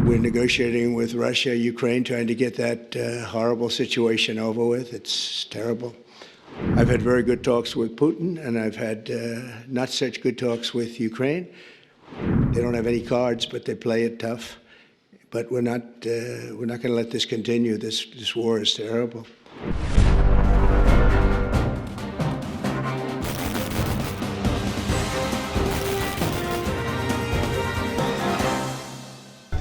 We're negotiating with Russia, Ukraine, trying to get that horrible situation over with. It's terrible. I've had very good talks with Putin, and I've had not such good talks with Ukraine. They don't have any cards, but they play it tough. But we're not going to let this continue. This war is terrible.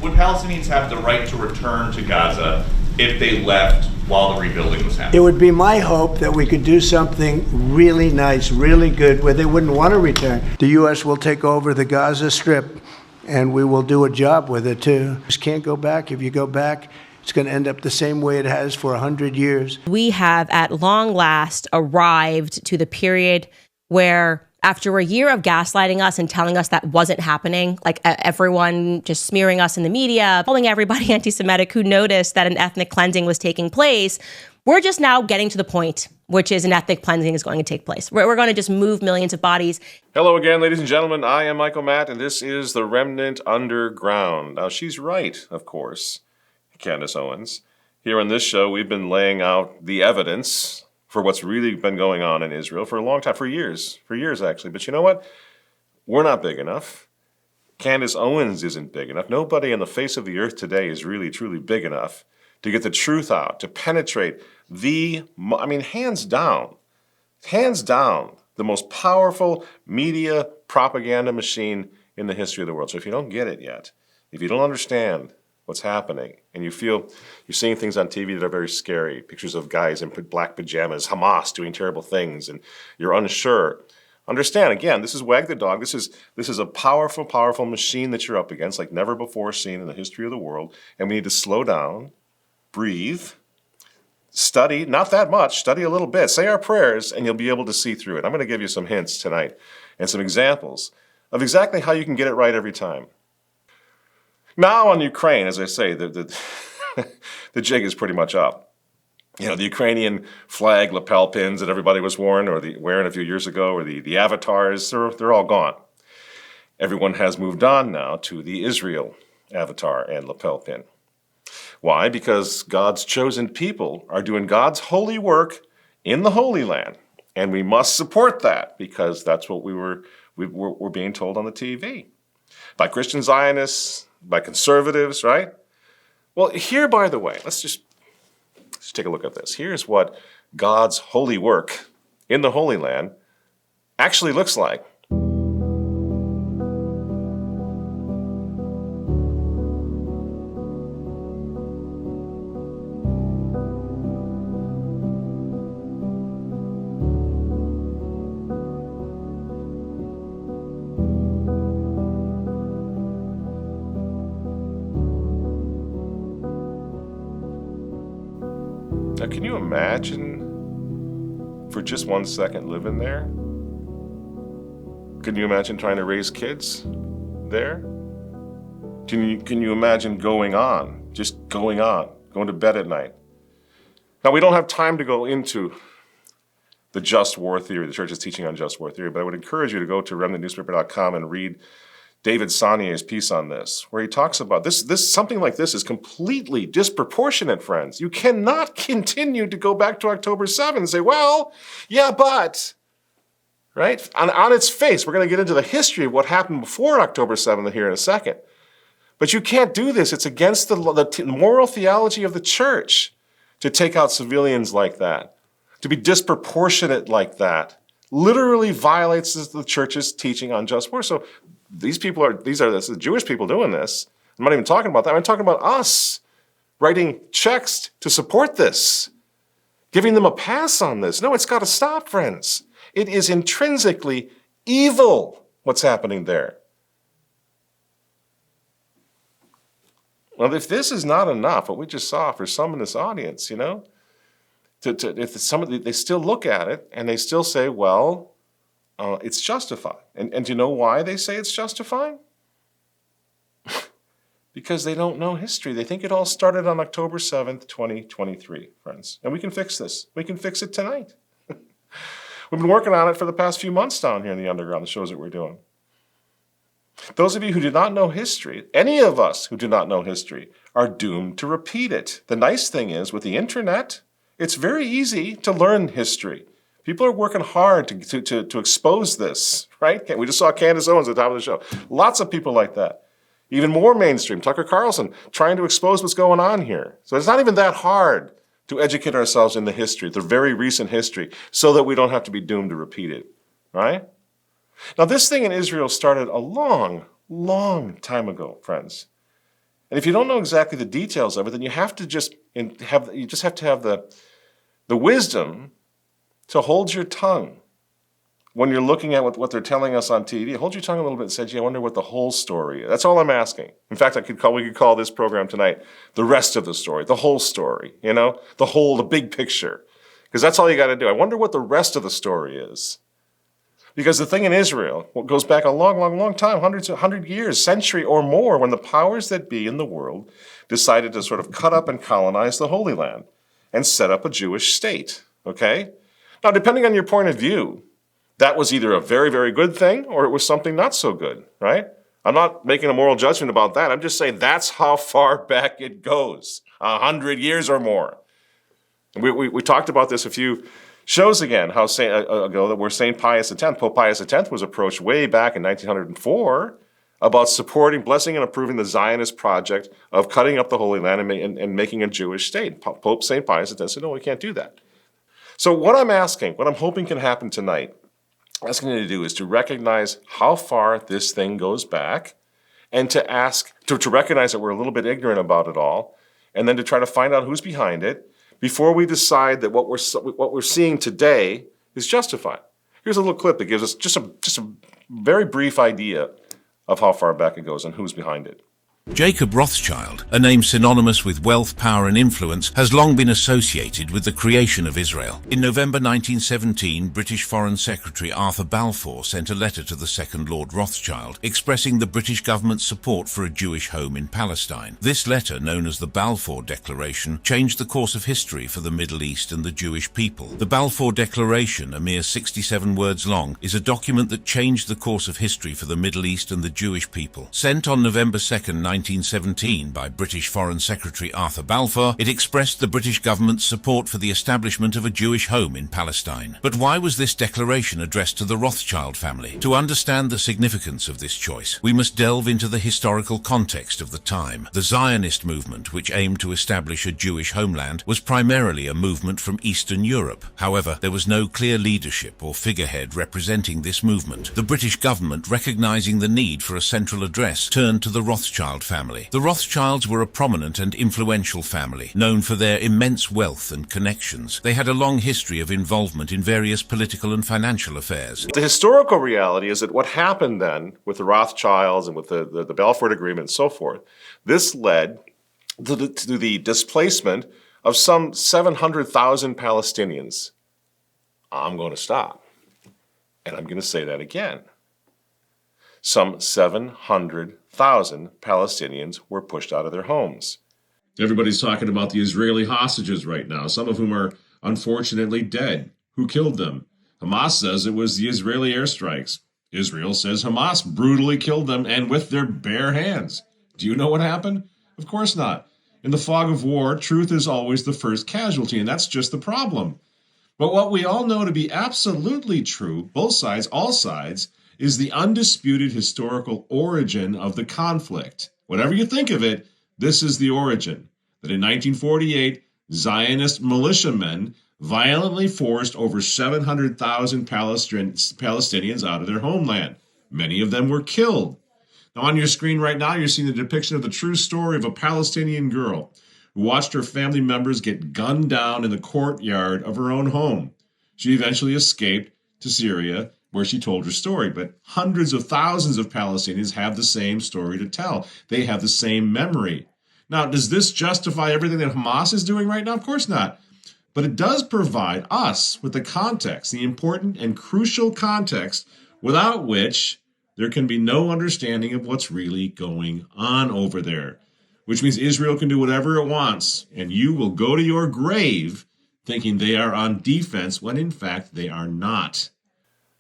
Would Palestinians have the right to return to Gaza if they left while the rebuilding was happening? It would be my hope that we could do something really nice, really good, where they wouldn't want to return. The U.S. will take over the Gaza Strip, and we will do a job with it, too. Just can't go back. If you go back, it's going to end up the same way it has for 100 years. We have, at long last, arrived to the period where, after a year of gaslighting us and telling us that wasn't happening, like everyone just smearing us in the media, calling everybody anti-Semitic who noticed that an ethnic cleansing was taking place, we're just now getting to the point, which is an ethnic cleansing is going to take place. We're going to just move millions of bodies. Hello again, ladies and gentlemen. I am Michael Matt, and this is The Remnant Underground. Now, she's right, of course, Candace Owens. Here on this show, we've been laying out the evidence for what's really been going on in Israel for a long time, for years actually. But you know what? We're not big enough. Candace Owens isn't big enough. Nobody on the face of the earth today is really, truly big enough to get the truth out, to penetrate hands down, the most powerful media propaganda machine in the history of the world. So if you don't get it yet, if you don't understand what's happening, and you feel you're seeing things on TV that are very scary, pictures of guys in black pajamas, Hamas doing terrible things, and you're unsure. Understand, again, this is Wag the Dog. This is a powerful, powerful machine that you're up against, like never before seen in the history of the world, and we need to slow down, breathe, study, not that much, study a little bit, say our prayers, and you'll be able to see through it. I'm going to give you some hints tonight and some examples of exactly how you can get it right every time. Now on Ukraine, as I say, the jig is pretty much up. You know, the Ukrainian flag lapel pins that everybody was wearing a few years ago, or the avatars, they're all gone. Everyone has moved on now to the Israel avatar and lapel pin. Why? Because God's chosen people are doing God's holy work in the Holy Land, and we must support that because that's what we're being told on the TV by Christian Zionists, by conservatives, right? Well, here, by the way, let's just take a look at this. Here's what God's holy work in the Holy Land actually looks like. Now, can you imagine for just 1 second living there? Can you imagine trying to raise kids there? Can you imagine going to bed at night? Now, we don't have time to go into the just war theory. The church is teaching on just war theory, but I would encourage you to go to remnantnewspaper.com and read David Saunier's piece on this, where he talks about this. Something like this is completely disproportionate, friends. You cannot continue to go back to October 7th and say, well, yeah, but, right? On its face, we're going to get into the history of what happened before October 7th here in a second. But you can't do this. It's against the moral theology of the church to take out civilians like that, to be disproportionate like that. Literally violates the church's teaching on just war. So these are the Jewish people doing this. I'm not even talking about that. I'm talking about us writing checks to support this, giving them a pass on this. No, it's got to stop, friends. It is intrinsically evil what's happening there. Well, if this is not enough, what we just saw for some in this audience, you know, they still look at it and they still say, well, it's justified. And do you know why they say it's justified? Because they don't know history. They think it all started on October 7th, 2023, friends. And we can fix this. We can fix it tonight. We've been working on it for the past few months down here in the underground, the shows that we're doing. Those of you who do not know history, any of us who do not know history, are doomed to repeat it. The nice thing is, with the internet, it's very easy to learn history. People are working hard to expose this, right? We just saw Candace Owens at the top of the show. Lots of people like that. Even more mainstream, Tucker Carlson, trying to expose what's going on here. So it's not even that hard to educate ourselves in the history, the very recent history, so that we don't have to be doomed to repeat it, right? Now, this thing in Israel started a long, long time ago, friends. And if you don't know exactly the details of it, then you have to just have the wisdom to hold your tongue when you're looking at what they're telling us on TV. Hold your tongue a little bit and say, gee, I wonder what the whole story is. That's all I'm asking. In fact, we could call this program tonight the rest of the story, the whole story, the big picture. Because that's all you got to do. I wonder what the rest of the story is. Because the thing in Israel, what goes back a long, long, long time, 100 years, century or more, when the powers that be in the world decided to sort of cut up and colonize the Holy Land and set up a Jewish state, okay? Now, depending on your point of view, that was either a very, very good thing or it was something not so good, right? I'm not making a moral judgment about that. I'm just saying that's how far back it goes, 100 years or more. And we talked about this a few shows ago that where St. Pius X, Pope Pius X was approached way back in 1904 about supporting, blessing, and approving the Zionist project of cutting up the Holy Land and making a Jewish state. Pope St. Pius X said, no, we can't do that. So what I'm hoping can happen tonight, asking you to do is to recognize how far this thing goes back and to recognize that we're a little bit ignorant about it all, and then to try to find out who's behind it before we decide that what we're seeing today is justified. Here's a little clip that gives us just a very brief idea of how far back it goes and who's behind it. Jacob Rothschild, a name synonymous with wealth, power and influence, has long been associated with the creation of Israel. In November 1917, British Foreign Secretary Arthur Balfour sent a letter to the Second Lord Rothschild expressing the British government's support for a Jewish home in Palestine. This letter, known as the Balfour Declaration, changed the course of history for the Middle East and the Jewish people. The Balfour Declaration, a mere 67 words long, is a document that changed the course of history for the Middle East and the Jewish people. Sent on November 2nd, 1917 by British Foreign Secretary Arthur Balfour, it expressed the British government's support for the establishment of a Jewish home in Palestine. But why was this declaration addressed to the Rothschild family? To understand the significance of this choice, we must delve into the historical context of the time. The Zionist movement, which aimed to establish a Jewish homeland, was primarily a movement from Eastern Europe. However, there was no clear leadership or figurehead representing this movement. The British government, recognizing the need for a central address, turned to the Rothschild family. The Rothschilds were a prominent and influential family, known for their immense wealth and connections. They had a long history of involvement in various political and financial affairs. The historical reality is that what happened then with the Rothschilds and with the Balfour Agreement and so forth, this led to the displacement of some 700,000 Palestinians. I'm going to stop, and I'm going to say that again. Some 700,000 Palestinians were pushed out of their homes. Everybody's talking about the Israeli hostages right now, some of whom are unfortunately dead. Who killed them? Hamas says it was the Israeli airstrikes. Israel says Hamas brutally killed them and with their bare hands. Do you know what happened? Of course not. In the fog of war, truth is always the first casualty, and that's just the problem. But what we all know to be absolutely true, both sides, all sides, is the undisputed historical origin of the conflict. Whatever you think of it, this is the origin. That in 1948, Zionist militiamen violently forced over 700,000 Palestinians out of their homeland. Many of them were killed. Now on your screen right now, you're seeing the depiction of the true story of a Palestinian girl who watched her family members get gunned down in the courtyard of her own home. She eventually escaped to Syria, where she told her story. But hundreds of thousands of Palestinians have the same story to tell. They have the same memory. Now, does this justify everything that Hamas is doing right now? Of course not. But it does provide us with the context, the important and crucial context, without which there can be no understanding of what's really going on over there. Which means Israel can do whatever it wants, and you will go to your grave thinking they are on defense when in fact they are not.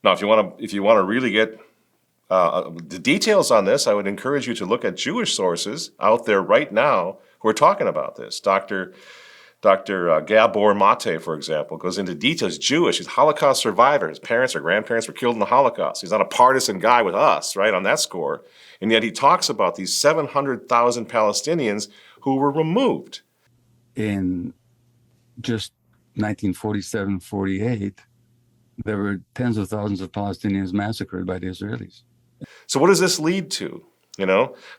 Now, if you want to really get the details on this, I would encourage you to look at Jewish sources out there right now who are talking about this. Dr. Gabor Mate, for example, goes into details. He's Jewish. He's a Holocaust survivor. His parents or grandparents were killed in the Holocaust. He's not a partisan guy with us, right, on that score. And yet he talks about these 700,000 Palestinians who were removed. In just 1947-48, there were tens of thousands of Palestinians massacred by the Israelis. So what does this lead to?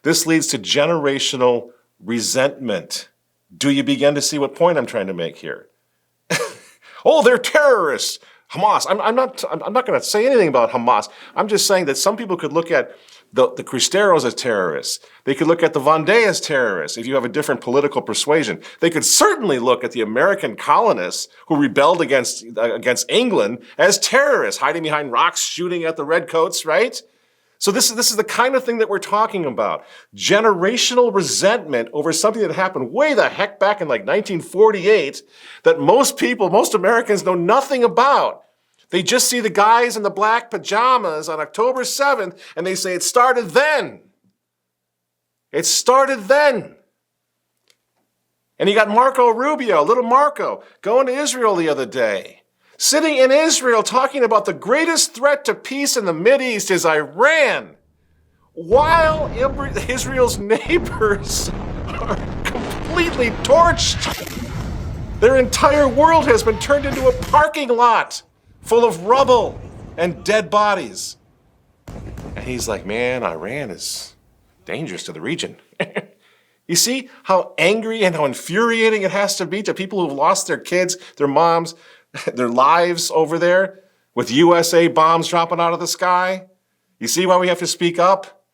This leads to generational resentment. Do you begin to see what point I'm trying to make here? Oh, they're terrorists. Hamas. I'm not going to say anything about Hamas. I'm just saying that some people could look at the Cristeros as terrorists. They could look at the Vendée as terrorists if you have a different political persuasion. They could certainly look at the American colonists who rebelled against England as terrorists, hiding behind rocks, shooting at the redcoats, right? So this is the kind of thing that we're talking about. Generational resentment over something that happened way the heck back in like 1948 that most Americans know nothing about. They just see the guys in the black pajamas on October 7th and they say it started then. It started then. And you got Marco Rubio, little Marco, going to Israel the other day. Sitting in Israel talking about the greatest threat to peace in the Mideast is Iran, while Israel's neighbors are completely torched. Their entire world has been turned into a parking lot full of rubble and dead bodies. And he's like, man, Iran is dangerous to the region. You see how angry and how infuriating it has to be to people who've lost their kids, their moms, their lives over there with USA bombs dropping out of the sky? You see why we have to speak up?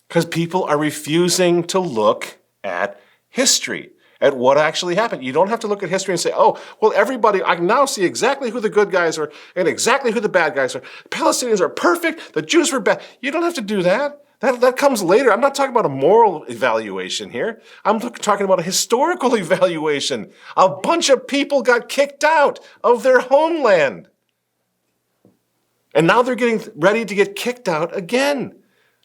Because people are refusing to look at history, at what actually happened. You don't have to look at history and say, oh, well, everybody, I can now see exactly who the good guys are and exactly who the bad guys are. The Palestinians are perfect, the Jews were bad. You don't have to do that. That comes later. I'm not talking about a moral evaluation here. I'm talking about a historical evaluation. A bunch of people got kicked out of their homeland. And now they're getting ready to get kicked out again.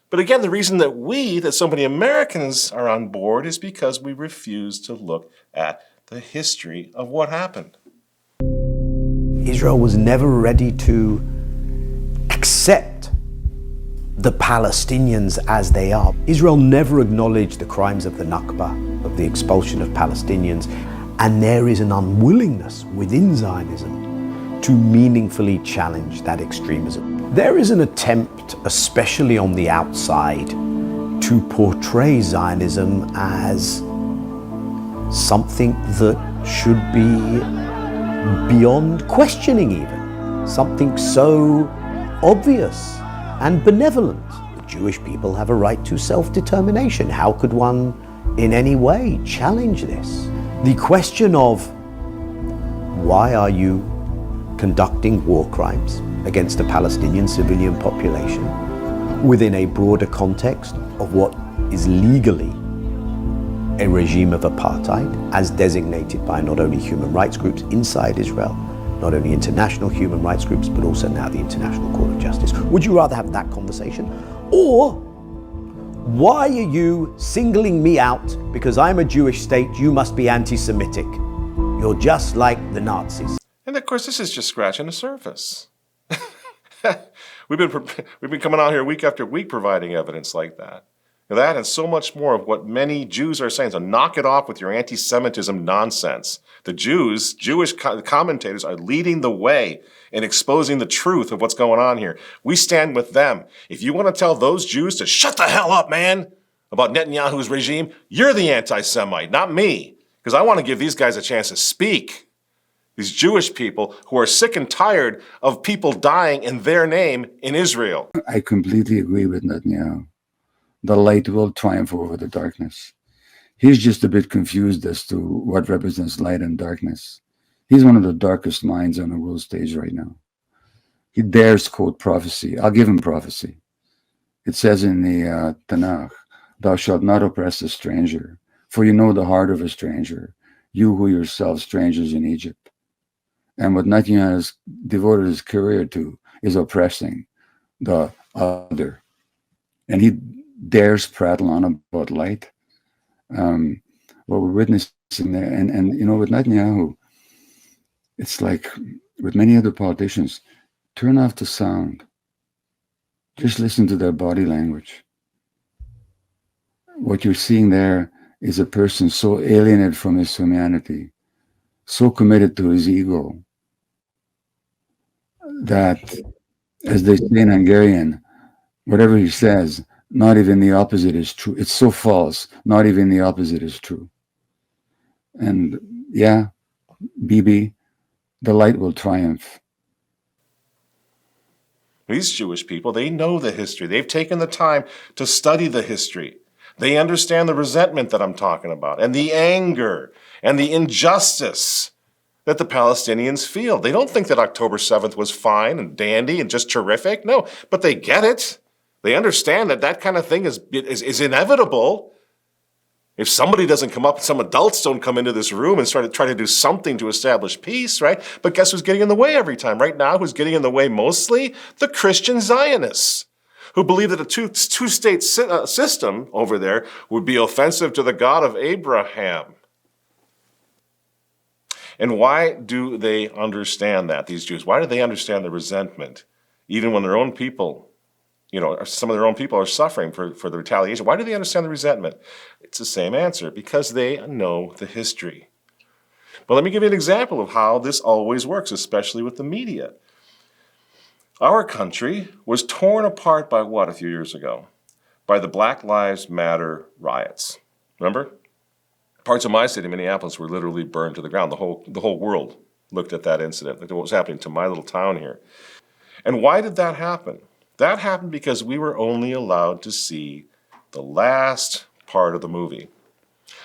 But again, the reason that so many Americans are on board is because we refuse to look at the history of what happened. Israel was never ready to accept the Palestinians as they are. Israel never acknowledged the crimes of the nakba, of the expulsion of Palestinians, and there is an unwillingness within Zionism to meaningfully challenge that extremism. There is an attempt, especially on the outside, to portray Zionism as something that should be beyond questioning even, something so obvious and benevolent. The Jewish people have a right to self-determination. How could one in any way challenge this? The question of why are you conducting war crimes against the Palestinian civilian population within a broader context of what is legally a regime of apartheid as designated by not only human rights groups inside Israel, not only international human rights groups, but also now the International Court of Justice. Would you rather have that conversation? Or why are you singling me out because I'm a Jewish state, you must be anti-Semitic? You're just like the Nazis. And of course, this is just scratching the surface. We've been coming out here week after week providing evidence like that. That and so much more of what many Jews are saying. So knock it off with your anti-Semitism nonsense. The Jewish commentators are leading the way in exposing the truth of what's going on here. We stand with them. If you want to tell those Jews to shut the hell up, man, about Netanyahu's regime, you're the anti-Semite, not me. Because I want to give these guys a chance to speak. These Jewish people who are sick and tired of people dying in their name in Israel. I completely agree with Netanyahu. The light will triumph over the darkness. He's just a bit confused as to what represents light and darkness. He's one of the darkest minds on the world stage right now. He dares quote prophecy. I'll give him prophecy. It says in the Tanakh, "Thou shalt not oppress a stranger, for you know the heart of a stranger, you who yourself strangers in Egypt." And what Netanyahu has devoted his career to is oppressing the other. And he dares prattle on about light. What we're witnessing there, and with Netanyahu, it's like with many other politicians, turn off the sound. Just listen to their body language. What you're seeing there is a person so alienated from his humanity, so committed to his ego, that, as they say in Hungarian, whatever he says, not even the opposite is true. It's so false, not even the opposite is true. And yeah, Bibi, the light will triumph. These Jewish people, they know the history. They've taken the time to study the history. They understand the resentment that I'm talking about, and the anger, and the injustice that the Palestinians feel. They don't think that October 7th was fine and dandy and just terrific. No, but they get it. They understand that that kind of thing is inevitable. If somebody doesn't come up, some adults don't come into this room and try to do something to establish peace, right? But guess who's getting in the way every time? Right now, who's getting in the way mostly? The Christian Zionists, who believe that a two-state system over there would be offensive to the God of Abraham. And why do they understand that, these Jews? Why do they understand the resentment, even when their own people, some of their own people are suffering for the retaliation? Why do they understand the resentment? It's the same answer, because they know the history. But let me give you an example of how this always works, especially with the media. Our country was torn apart by what a few years ago? By the Black Lives Matter riots. Remember? Parts of my city, Minneapolis, were literally burned to the ground. The whole world looked at that incident, looked at what was happening to my little town here. And why did that happen? That happened because we were only allowed to see the last part of the movie,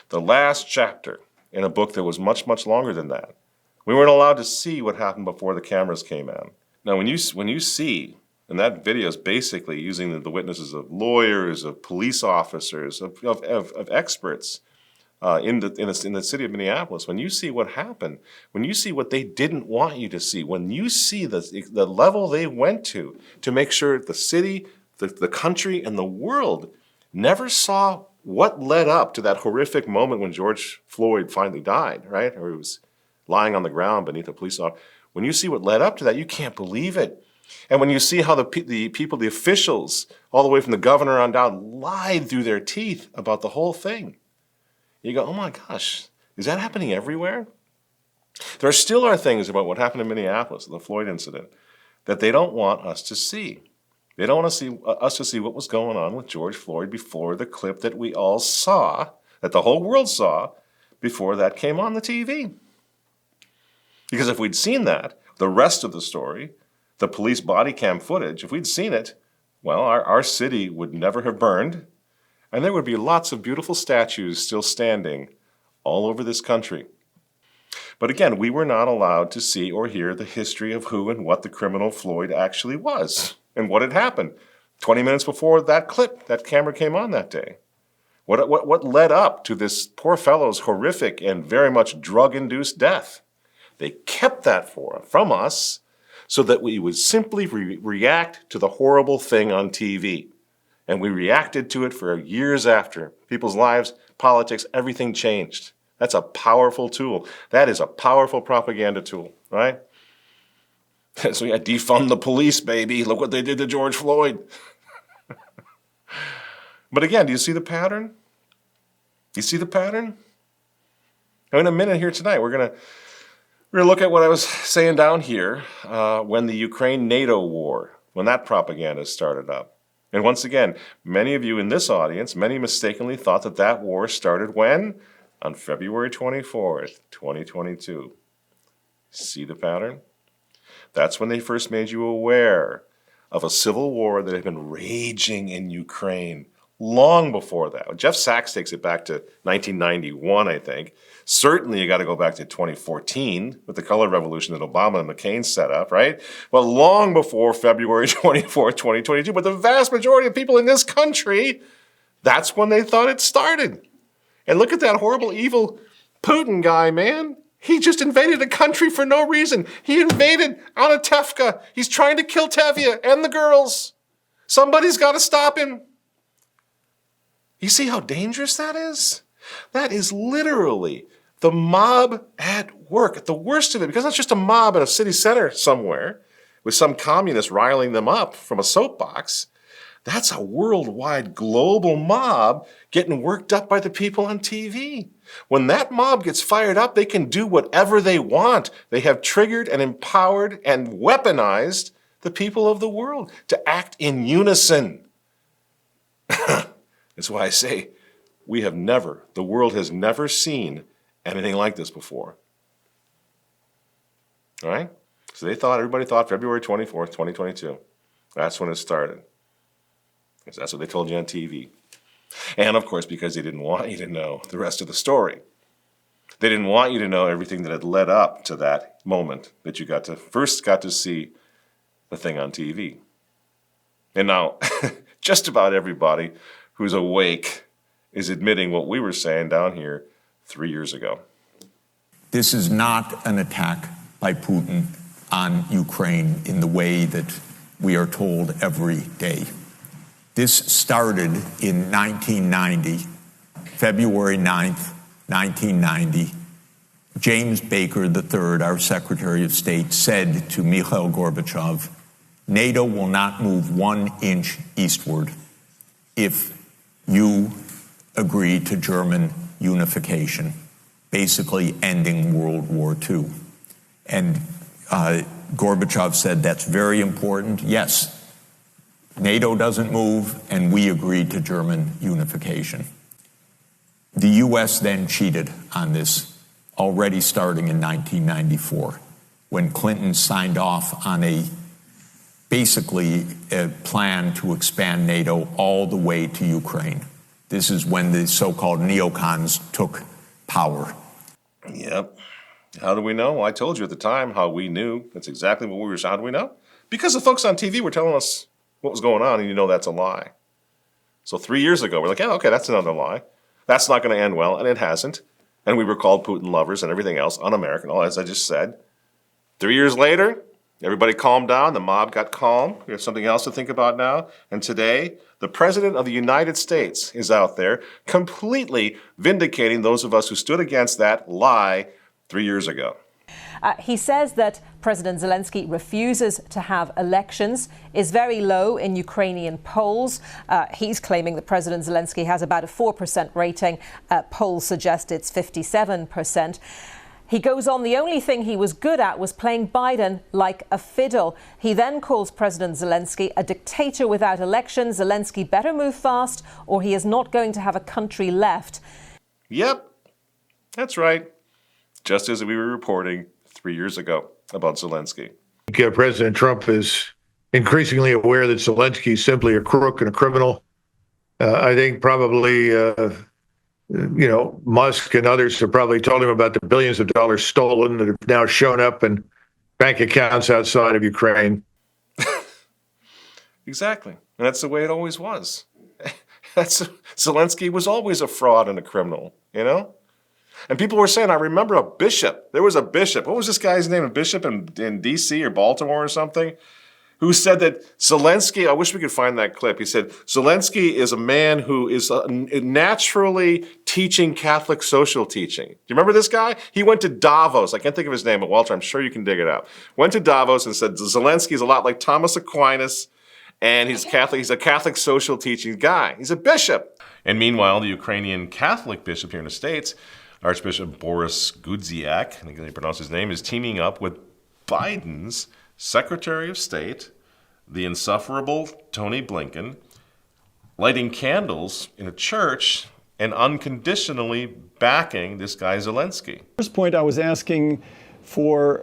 the last chapter in a book that was much, much longer than that. We weren't allowed to see what happened before the cameras came in. Now, when you see, and that video is basically using the witnesses of lawyers, of police officers, of experts in the city of Minneapolis, when you see what happened, when you see what they didn't want you to see, when you see the level they went to make sure the city, the country, and the world never saw what led up to that horrific moment when George Floyd finally died, right? Or he was lying on the ground beneath a police officer. When you see what led up to that, you can't believe it. And when you see how the people, the officials, all the way from the governor on down, lied through their teeth about the whole thing, you go, oh my gosh, is that happening everywhere? There still are things about what happened in Minneapolis, the Floyd incident, that they don't want us to see. They don't want us to see what was going on with George Floyd before the clip that we all saw, that the whole world saw, before that came on the TV. Because if we'd seen that, the rest of the story, the police body cam footage, if we'd seen it, well, our city would never have burned, and there would be lots of beautiful statues still standing all over this country. But again, we were not allowed to see or hear the history of who and what the criminal Floyd actually was and what had happened 20 minutes before that clip, that camera came on that day. What led up to this poor fellow's horrific and very much drug-induced death? They kept that from us so that we would simply react to the horrible thing on TV. And we reacted to it for years after. People's lives, politics, everything changed. That's a powerful tool. That is a powerful propaganda tool, right? So yeah, defund the police, baby. Look what they did to George Floyd. But again, do you see the pattern? Do you see the pattern? Now, in a minute here tonight, we're going to look at what I was saying down here when the Ukraine-NATO war, when that propaganda started up. And once again, many of you in this audience, many mistakenly thought that that war started when? On February 24th, 2022. See the pattern? That's when they first made you aware of a civil war that had been raging in Ukraine long before that. Jeff Sachs takes it back to 1991, I think. Certainly you got to go back to 2014 with the color revolution that Obama and McCain set up, right? Well, long before February 24th, 2022. But the vast majority of people in this country, that's when they thought it started. And look at that horrible, evil Putin guy, man. He just invaded a country for no reason. He invaded Anatevka. He's trying to kill Tevye and the girls. Somebody's got to stop him. You see how dangerous that is? That is literally the mob at work, at the worst of it, because that's just a mob in a city center somewhere with some communist riling them up from a soapbox. That's a worldwide global mob getting worked up by the people on TV. When that mob gets fired up, they can do whatever they want. They have triggered and empowered and weaponized the people of the world to act in unison. That's why I say the world has never seen anything like this before. All right? So everybody thought February 24th, 2022. That's when it started. Because that's what they told you on TV. And of course, because they didn't want you to know the rest of the story. They didn't want you to know everything that had led up to that moment that you first got to see the thing on TV. And now, just about everybody who's awake is admitting what we were saying down here 3 years ago. This is not an attack by Putin on Ukraine in the way that we are told every day. This started in 1990, February 9th, 1990. James Baker III, our Secretary of State, said to Mikhail Gorbachev, NATO will not move 1 inch eastward if you agree to German unification, basically ending World War II. And Gorbachev said, that's very important. Yes, NATO doesn't move, and we agreed to German unification. The U.S. then cheated on this, already starting in 1994, when Clinton signed off on basically a plan to expand NATO all the way to Ukraine. This is when the so-called neocons took power. Yep. How do we know? Well, I told you at the time how we knew. That's exactly what we were. How do we know? Because the folks on TV were telling us what was going on, and you know that's a lie. So 3 years ago, we're like, yeah, okay, that's another lie. That's not going to end well, and it hasn't. And we were called Putin lovers and everything else, un-American, all as I just said. 3 years later, everybody calmed down. The mob got calm. We have something else to think about now. And today, the President of the United States is out there completely vindicating those of us who stood against that lie 3 years ago. He says that President Zelensky refuses to have elections, is very low in Ukrainian polls. He's claiming that President Zelensky has about a 4% rating. Polls suggest it's 57%. He goes on, the only thing he was good at was playing Biden like a fiddle. He then calls President Zelensky a dictator without elections. Zelensky better move fast or he is not going to have a country left. Yep, that's right. Just as we were reporting 3 years ago about Zelensky. President Trump is increasingly aware that Zelensky is simply a crook and a criminal. I think probably, Musk and others have probably told him about the billions of dollars stolen that have now shown up in bank accounts outside of Ukraine. Exactly. And that's the way it always was. Zelensky was always a fraud and a criminal, you know? And people were saying, I remember a bishop. There was a bishop. What was this guy's name? A bishop in D.C. or Baltimore or something? Who said that Zelensky, I wish we could find that clip. He said, Zelensky is a man who is naturally teaching Catholic social teaching. Do you remember this guy? He went to Davos. I can't think of his name, but Walter, I'm sure you can dig it out. Went to Davos and said, Zelensky is a lot like Thomas Aquinas, and he's Catholic. He's a Catholic social teaching guy. He's a bishop. And meanwhile, the Ukrainian Catholic bishop here in the States, Archbishop Boris Gudziak, I think they pronounce his name, is teaming up with Biden's Secretary of State, the insufferable Tony Blinken, lighting candles in a church and unconditionally backing this guy Zelensky. First point, I was asking for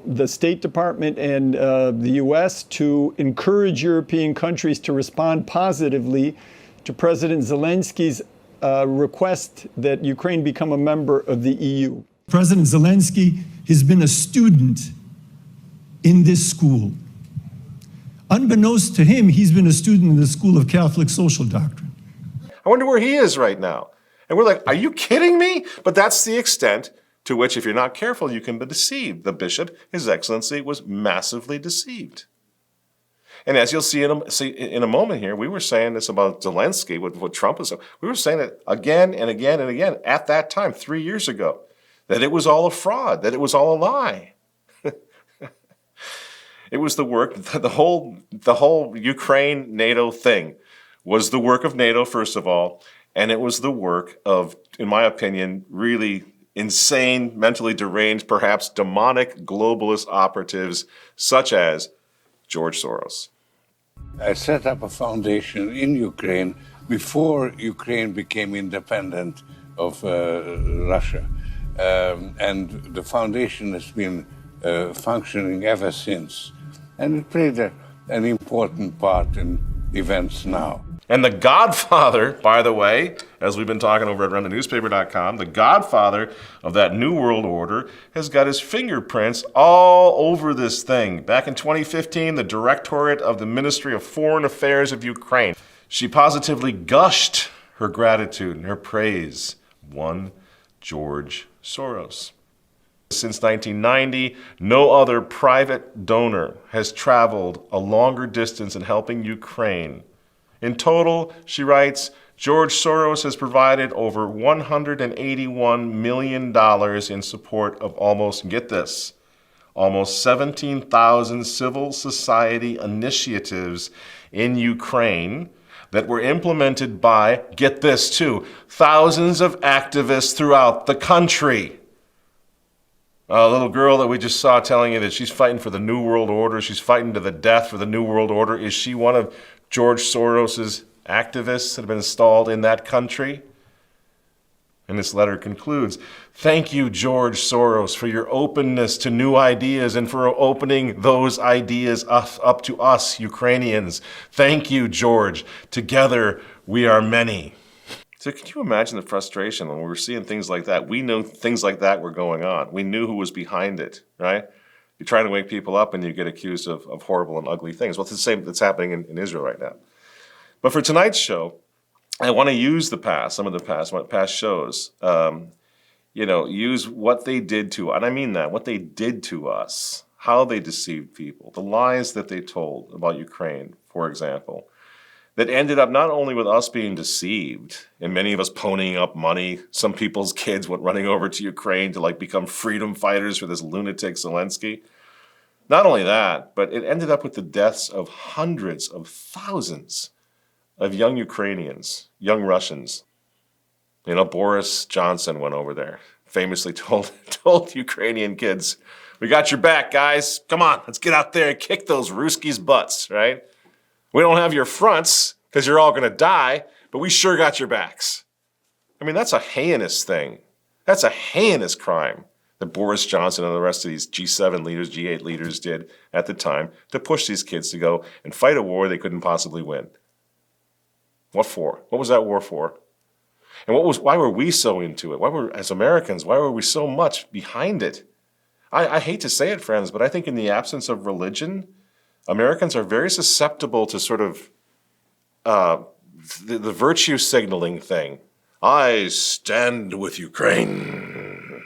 the State Department and the U.S. to encourage European countries to respond positively to President Zelensky's request that Ukraine become a member of the EU. President Zelensky has been a student in this school. Unbeknownst to him, he's been a student in the School of Catholic Social Doctrine. I wonder where he is right now. And we're like, are you kidding me? But that's the extent to which, if you're not careful, you can be deceived. The bishop, His Excellency, was massively deceived. And as you'll see in a moment here, we were saying this about Zelensky, what Trump was. We were saying it again and again and again at that time, 3 years ago, that it was all a fraud, that it was all a lie. It was the work, the whole Ukraine NATO thing was the work of NATO, first of all, and it was the work of, in my opinion, really insane, mentally deranged, perhaps demonic globalist operatives such as George Soros. I set up a foundation in Ukraine before Ukraine became independent of Russia. And the foundation has been functioning ever since. And it played an important part in events now. And the godfather, by the way, as we've been talking over at RemnantNewspaper.com, the godfather of that New World Order has got his fingerprints all over this thing. Back in 2015, the Directorate of the Ministry of Foreign Affairs of Ukraine, she positively gushed her gratitude and her praise. One George Soros. Since 1990, no other private donor has traveled a longer distance in helping Ukraine. In total, she writes, George Soros has provided over $181 million in support of almost, get this, almost 17,000 civil society initiatives in Ukraine that were implemented by, get this too, thousands of activists throughout the country. A little girl that we just saw telling you that she's fighting for the New World Order, she's fighting to the death for the New World Order. Is she one of George Soros's activists that have been installed in that country? And this letter concludes, thank you, George Soros, for your openness to new ideas and for opening those ideas up to us, Ukrainians. Thank you, George. Together, we are many. So can you imagine the frustration when we were seeing things like that? We knew things like that were going on. We knew who was behind it, right? You're trying to wake people up and you get accused of horrible and ugly things. Well, it's the same that's happening in Israel right now. But for tonight's show, I want to use some of the past shows, use what they did to, and I mean that, what they did to us, how they deceived people, the lies that they told about Ukraine, for example, that ended up not only with us being deceived and many of us ponying up money. Some people's kids went running over to Ukraine to become freedom fighters for this lunatic Zelensky. Not only that, but it ended up with the deaths of hundreds of thousands of young Ukrainians, young Russians. Boris Johnson went over there, famously told Ukrainian kids, we got your back, guys. Come on, let's get out there and kick those Ruskies' butts, right? We don't have your fronts because you're all going to die, but we sure got your backs. I mean, that's a heinous thing. That's a heinous crime that Boris Johnson and the rest of these G7 leaders, G8 leaders did at the time to push these kids to go and fight a war they couldn't possibly win. What for? What was that war for? And why were we so into it? As Americans, why were we so much behind it? I hate to say it, friends, but I think in the absence of religion, Americans are very susceptible to sort of the virtue signaling thing. I stand with Ukraine.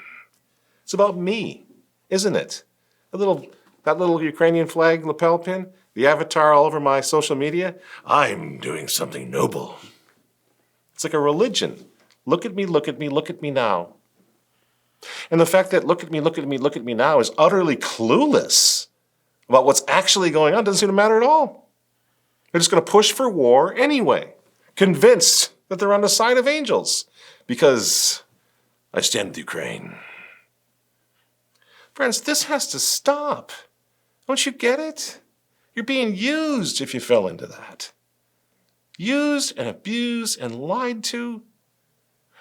It's about me, isn't it? That little Ukrainian flag lapel pin, the avatar all over my social media, I'm doing something noble. It's like a religion. Look at me, look at me, look at me now. And the fact that look at me, look at me, look at me now is utterly clueless about what's actually going on doesn't seem to matter at all. They're just going to push for war anyway, convinced that they're on the side of angels because I stand with Ukraine. Friends, this has to stop. Don't you get it? You're being used if you fell into that. Used and abused and lied to.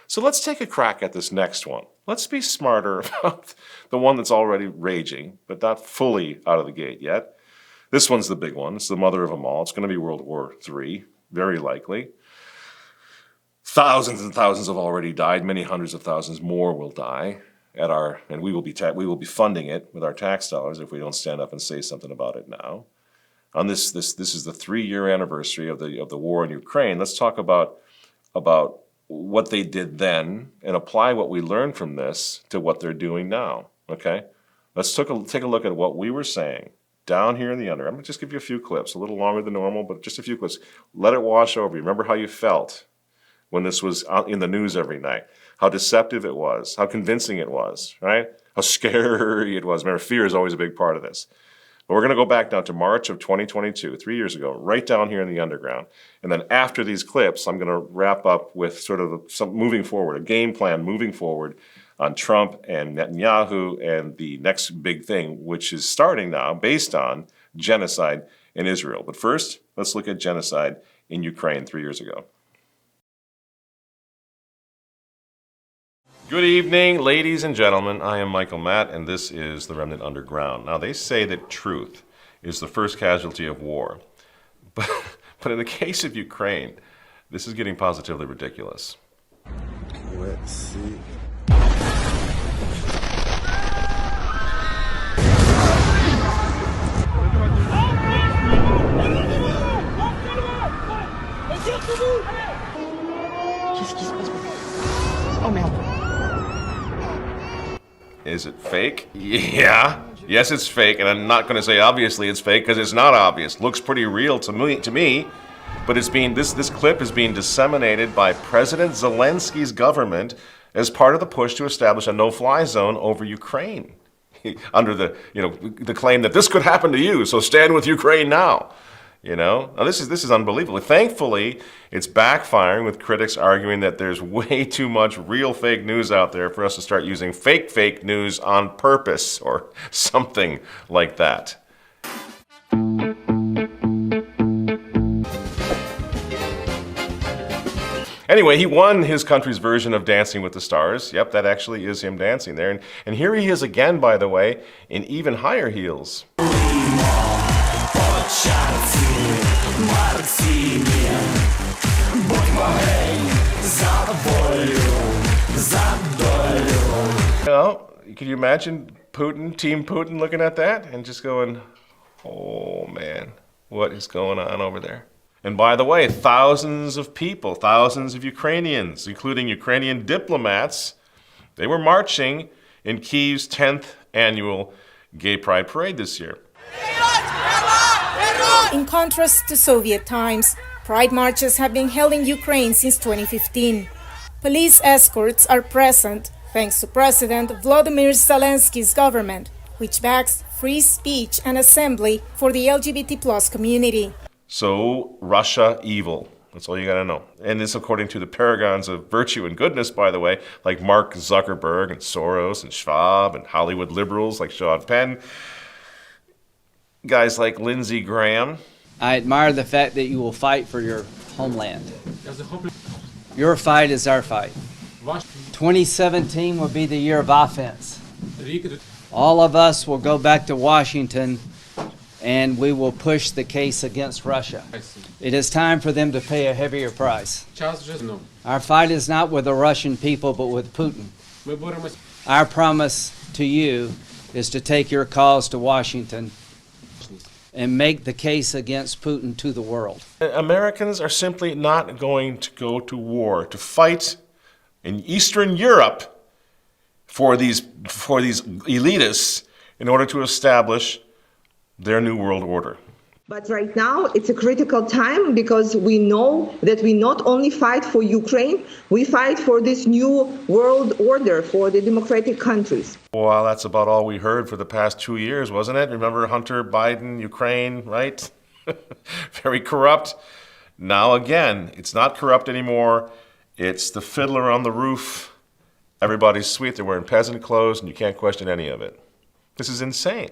So let's take a crack at this next one. Let's be smarter about the one that's already raging, but not fully out of the gate yet. This one's the big one. It's the mother of them all. It's going to be World War III, very likely. Thousands and thousands have already died. Many hundreds of thousands more will die and we will be funding it with our tax dollars if we don't stand up and say something about it now. On this is the 3-year anniversary of the war in Ukraine. Let's talk about what they did then and apply what we learned from this to what they're doing now, okay? Let's take a look at what we were saying down here in the under. I'm going to just give you a few clips, a little longer than normal, but just a few clips. Let it wash over you. Remember how you felt when this was in the news every night, how deceptive it was, how convincing it was, right? How scary it was. Remember, fear is always a big part of this. But we're going to go back now to March of 2022, 3 years ago, right down here in the underground. And then after these clips, I'm going to wrap up with sort of some moving forward, a game plan moving forward on Trump and Netanyahu and the next big thing, which is starting now based on genocide in Israel. But first, let's look at genocide in Ukraine 3 years ago. Good evening, ladies and gentlemen. I am Michael Matt, and this is The Remnant Underground. Now, they say that truth is the first casualty of war. But in the case of Ukraine, this is getting positively ridiculous. Let's see. Oh, merde. Is it fake? Yeah. Yes, it's fake, and I'm not going to say obviously it's fake because it's not obvious. Looks pretty real to me. But it's being this clip is being disseminated by President Zelensky's government as part of the push to establish a no-fly zone over Ukraine, under the claim that this could happen to you, so stand with Ukraine now. Now this is unbelievable. Thankfully, it's backfiring, with critics arguing that there's way too much real fake news out there for us to start using fake news on purpose or something like that. Anyway, he won his country's version of Dancing with the Stars. Yep, that actually is him dancing there. And here he is again, by the way, in even higher heels. Can you imagine Team Putin looking at that and just going, oh man, what is going on over there? And by the way, thousands of people, thousands of Ukrainians, including Ukrainian diplomats, they were marching in Kyiv's 10th annual Gay Pride Parade this year. In contrast to Soviet times, pride marches have been held in Ukraine since 2015. Police escorts are present thanks to President Volodymyr Zelensky's government, which backs free speech and assembly for the LGBT+ community. So, Russia evil. That's all you gotta know. And this according to the paragons of virtue and goodness, by the way, like Mark Zuckerberg and Soros and Schwab and Hollywood liberals like Sean Penn. Guys like Lindsey Graham. I admire the fact that you will fight for your homeland. Your fight is our fight. 2017 will be the year of offense. All of us will go back to Washington and we will push the case against Russia. It is time for them to pay a heavier price. Our fight is not with the Russian people, but with Putin. Our promise to you is to take your cause to Washington and make the case against Putin to the world. Americans are simply not going to go to war, to fight in Eastern Europe for these elitists in order to establish their new world order. But right now, it's a critical time because we know that we not only fight for Ukraine, we fight for this new world order for the democratic countries. Well, that's about all we heard for the past 2 years, wasn't it? Remember Hunter Biden, Ukraine, right? Very corrupt. Now again, it's not corrupt anymore. It's the fiddler on the roof. Everybody's sweet. They're wearing peasant clothes, and you can't question any of it. This is insane.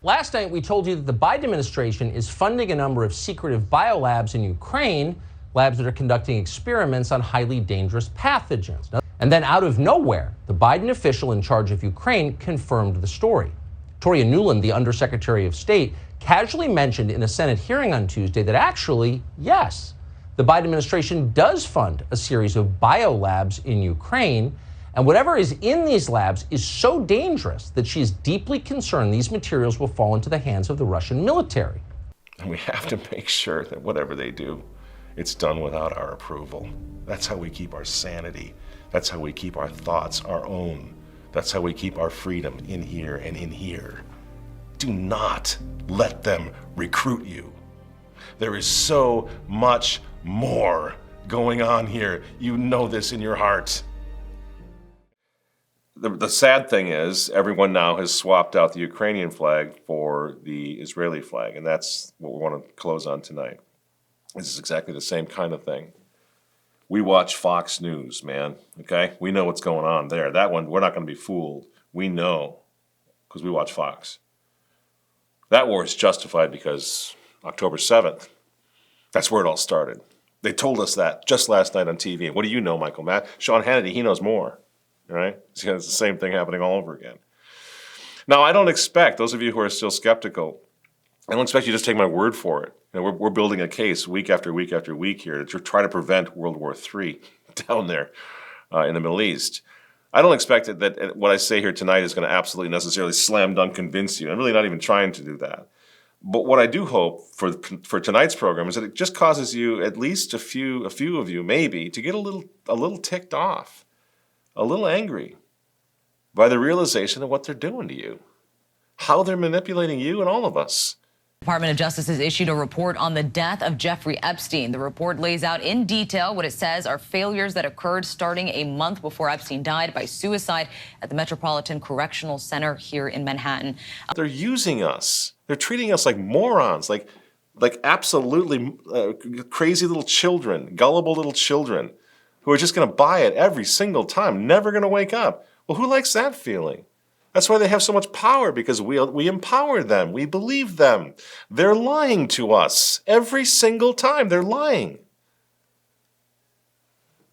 Last night, we told you that the Biden administration is funding a number of secretive biolabs in Ukraine, labs that are conducting experiments on highly dangerous pathogens. And then out of nowhere, the Biden official in charge of Ukraine confirmed the story. Victoria Nuland, the Undersecretary of State, casually mentioned in a Senate hearing on Tuesday that actually, yes, the Biden administration does fund a series of biolabs in Ukraine. And whatever is in these labs is so dangerous that she is deeply concerned these materials will fall into the hands of the Russian military. And we have to make sure that whatever they do, it's done without our approval. That's how we keep our sanity. That's how we keep our thoughts our own. That's how we keep our freedom in here and in here. Do not let them recruit you. There is so much more going on here. You know this in your heart. The sad thing is, everyone now has swapped out the Ukrainian flag for the Israeli flag, and that's what we want to close on tonight. This is exactly the same kind of thing. We watch Fox News, man, okay? We know what's going on there. That one, we're not going to be fooled. We know, because we watch Fox. That war is justified because October 7th, that's where it all started. They told us that just last night on TV. What do you know, Michael Matt? Sean Hannity, he knows more. Right? It's the same thing happening all over again. Now, I don't expect, those of you who are still skeptical, I don't expect you to just take my word for it. You know, we're building a case week after week after week here to try to prevent World War III down there in the Middle East. I don't expect that what I say here tonight is going to absolutely necessarily slam dunk convince you. I'm really not even trying to do that. But what I do hope for tonight's program is that it just causes you, at least a few of you maybe, to get a little ticked off. A little angry by the realization of what they're doing to you, how they're manipulating you and all of us. Department of Justice has issued a report on the death of Jeffrey Epstein. The report lays out in detail what it says are failures that occurred starting a month before Epstein died by suicide at the Metropolitan Correctional Center here in Manhattan. They're using us. They're treating us like morons, like absolutely crazy little children, gullible little children who are just going to buy it every single time, never going to wake up. Well, who likes that feeling? That's why they have so much power, because we empower them. We believe them. They're lying to us every single time. They're lying.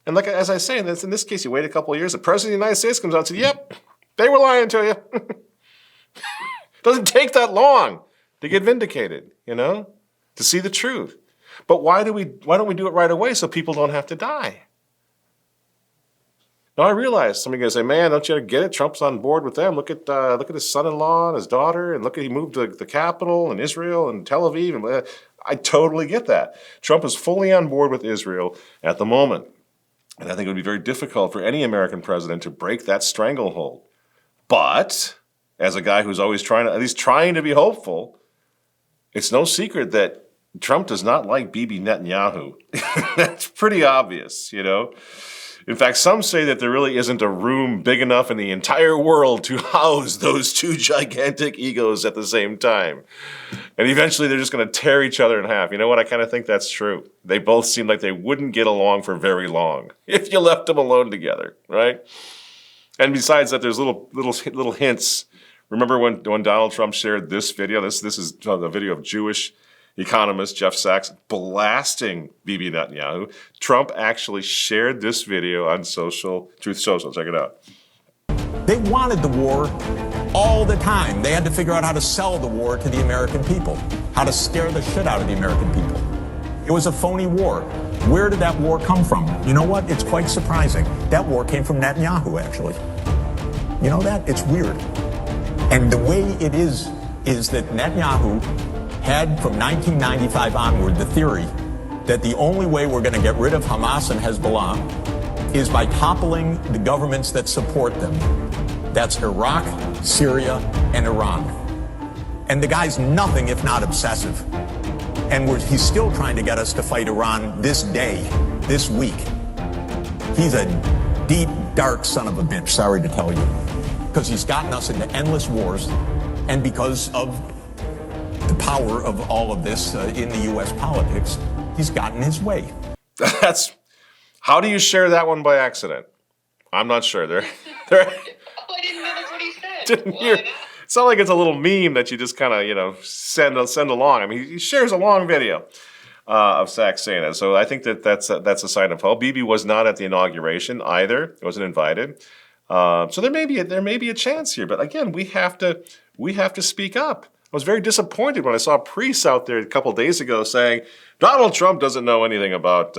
And like as I say, in this case, you wait a couple of years, the President of the United States comes out and says, yep, they were lying to you. Doesn't take that long to get vindicated, to see the truth. But why don't we do it right away so people don't have to die? Now, I realize somebody's going to say, man, don't you get it? Trump's on board with them. Look at his son-in-law and his daughter, and he moved to the capital and Israel and Tel Aviv. And I totally get that. Trump is fully on board with Israel at the moment. And I think it would be very difficult for any American president to break that stranglehold. But as a guy who's always trying to be hopeful, it's no secret that Trump does not like Bibi Netanyahu. That's pretty obvious, In fact, some say that there really isn't a room big enough in the entire world to house those two gigantic egos at the same time. And eventually they're just going to tear each other in half. You know what? I kind of think that's true. They both seem like they wouldn't get along for very long if you left them alone together, right? And besides that, there's little hints. Remember when Donald Trump shared this video? This is the video of Jewish economist Jeff Sachs blasting Bibi Netanyahu. Trump actually shared this video on Truth Social. Check it out. They wanted the war all the time. They had to figure out how to sell the war to the American people, how to scare the shit out of the American people. It was a phony war. Where did that war come from? You know what? It's quite surprising. That war came from Netanyahu, actually. You know that? It's weird. And the way it is that Netanyahu had from 1995 onward the theory that the only way we're going to get rid of Hamas and Hezbollah is by toppling the governments that support them. That's Iraq, Syria, and Iran. And the guy's nothing if not obsessive. And he's still trying to get us to fight Iran this day, this week. He's a deep, dark son of a bitch, sorry to tell you. Because he's gotten us into endless wars, and because of the power of all of this in the U.S. politics, he's gotten his way. How do you share that one by accident? I'm not sure. I didn't know that's what he said. Didn't hear. It's not like it's a little meme that you just kind of, send along. I mean, he shares a long video of Sachs saying it. So I think that's a sign of hope. Bibi was not at the inauguration either. He wasn't invited. So there may be a chance here. But again, we have to speak up. I was very disappointed when I saw priests out there a couple days ago saying, Donald Trump doesn't know anything about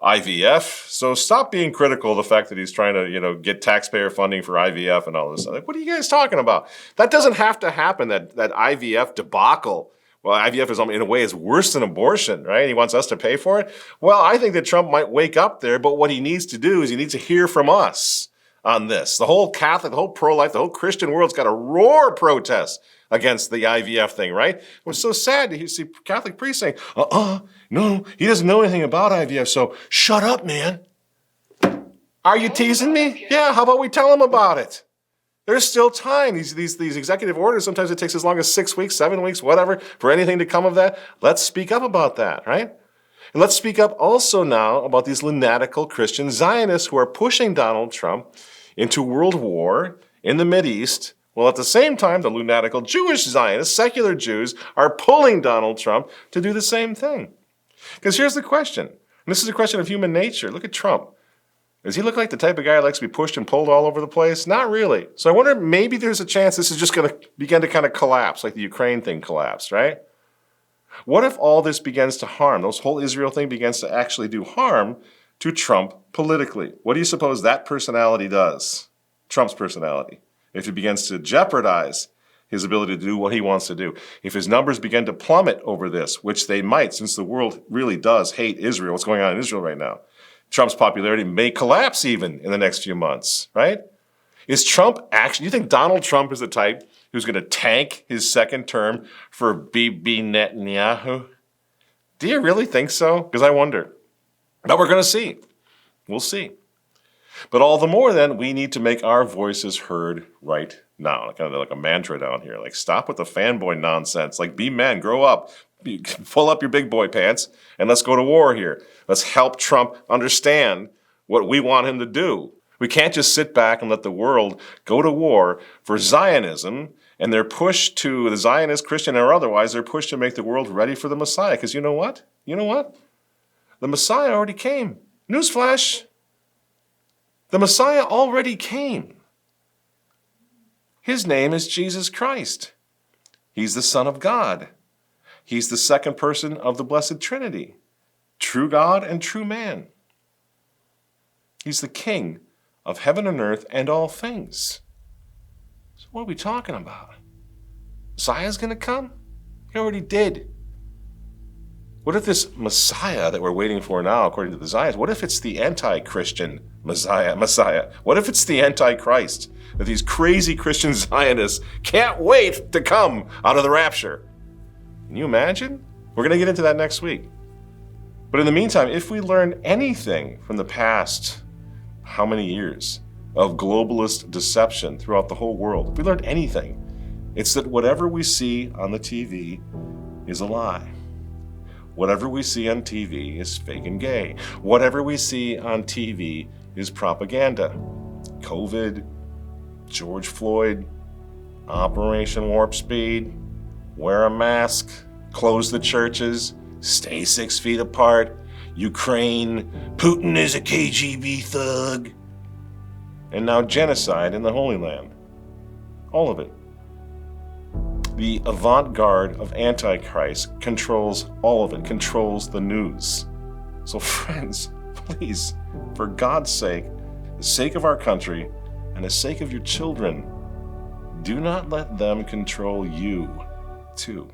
IVF, so stop being critical of the fact that he's trying to, get taxpayer funding for IVF and all this. Like, what are you guys talking about? That doesn't have to happen, that IVF debacle. Well, IVF is, in a way, is worse than abortion, right? He wants us to pay for it. Well, I think that Trump might wake up there, but what he needs to do is he needs to hear from us. on this. The whole Catholic, the whole pro-life, the whole Christian world's got a roar protest against the IVF thing, right? It was so sad to see Catholic priests saying, no, he doesn't know anything about IVF, so shut up, man. Are you teasing me? Yeah, how about we tell him about it? There's still time. These executive orders, sometimes it takes as long as 6 weeks, 7 weeks, whatever, for anything to come of that. Let's speak up about that, right? And let's speak up also now about these lunatical Christian Zionists who are pushing Donald Trump into world war in the Mideast, while at the same time, the lunatical Jewish Zionists, secular Jews, are pulling Donald Trump to do the same thing. Because here's the question, and this is a question of human nature. Look at Trump. Does he look like the type of guy who likes to be pushed and pulled all over the place? Not really. So I wonder, maybe there's a chance this is just going to begin to kind of collapse, like the Ukraine thing collapsed, right? What if all this begins to harm, this whole Israel thing begins to actually do harm to Trump politically? What do you suppose that personality does, Trump's personality, if it begins to jeopardize his ability to do what he wants to do? If his numbers begin to plummet over this, which they might, since the world really does hate Israel, what's going on in Israel right now, Trump's popularity may collapse even in the next few months, right? Is Trump actually, you think Donald Trump is the type who's going to tank his second term for Bibi Netanyahu? Do you really think so? Because I wonder. But we're going to see. We'll see. But all the more then, we need to make our voices heard right now. Kind of like a mantra down here. Like, stop with the fanboy nonsense. Like, be men, grow up. Pull up your big boy pants and let's go to war here. Let's help Trump understand what we want him to do. We can't just sit back and let the world go to war for Zionism and their push to the Zionist, Christian, or otherwise, their push to make the world ready for the Messiah. Because you know what? The Messiah already came. Newsflash. The Messiah already came. His name is Jesus Christ. He's the Son of God. He's the second person of the Blessed Trinity, true God and true man. He's the King of heaven and earth and all things. So what are we talking about? Messiah's going to come? He already did. What if this Messiah that we're waiting for now, according to the Zionists, what if it's the anti-Christian Messiah? What if it's the Antichrist that these crazy Christian Zionists can't wait to come out of the rapture? Can you imagine? We're going to get into that next week. But in the meantime, if we learn anything from the past, how many years of globalist deception throughout the whole world, if we learned anything, it's that whatever we see on the TV is a lie. Whatever we see on TV is fake and gay. Whatever we see on TV is propaganda. COVID, George Floyd, Operation Warp Speed, wear a mask, close the churches, stay 6 feet apart, Ukraine, Putin is a KGB thug, and now genocide in the Holy Land. All of it. The avant-garde of Antichrist controls all of it, controls the news. So friends, please, for God's sake, the sake of our country, and the sake of your children, do not let them control you too.